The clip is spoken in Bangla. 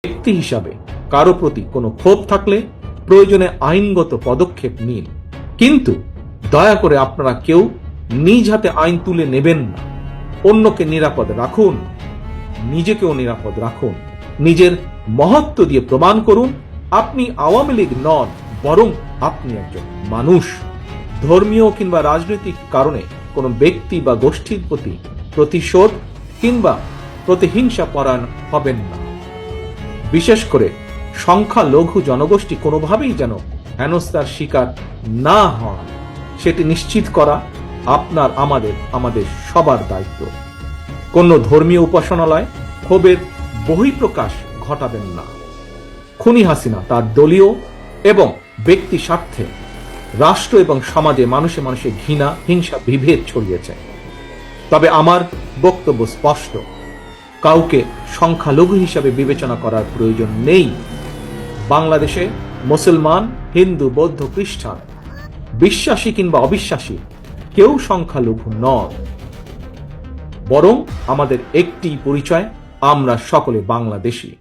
ব্যক্তি হিসাবে কারো প্রতি কোনো ক্ষোভ থাকলে প্রয়োজনে আইনগত পদক্ষেপ নিন, কিন্তু দয়া করে আপনারা কেউ নিজ হাতে আইন তুলে নেবেন না। অন্যকে নিরাপদ রাখুন, নিজেকেও নিরাপদ রাখুন। নিজের মহত্ব দিয়ে প্রমাণ করুন আপনি আওয়ামী লীগ নন, বরং আপনি একজন মানুষ। ধর্মীয় কিংবা রাজনৈতিক কারণে কোনো ব্যক্তি বা গোষ্ঠীর প্রতি প্রতিশোধ কিংবা প্রতিহিংসা পরায়ণ হবেন না। বিশেষ করে সংখ্যালঘু জনগোষ্ঠী কোনোভাবেই যেন হেনস্থার শিকার না হন, সেটি নিশ্চিত করা আপনার আমাদের সবার দায়িত্ব। কোন ধর্মীয় উপাসনালয় ক্ষোভের বহিঃপ্রকাশ ঘটাবেন না। খুনি হাসিনা তার দলীয় এবং ব্যক্তি স্বার্থে রাষ্ট্র এবং সমাজে মানুষে মানুষে ঘৃণা, হিংসা, বিভেদ ছড়িয়েছে। তবে আমার বক্তব্য স্পষ্ট, কাউকে সংখ্যালঘু হিসাবে বিবেচনা করার প্রয়োজন নেই। বাংলাদেশে মুসলমান, হিন্দু, বৌদ্ধ, খ্রিস্টান, বিশ্বাসী কিংবা অবিশ্বাসী কেউ সংখ্যালঘু নয়, বরং আমাদের একটি পরিচয়, আমরা সকলে বাংলাদেশী।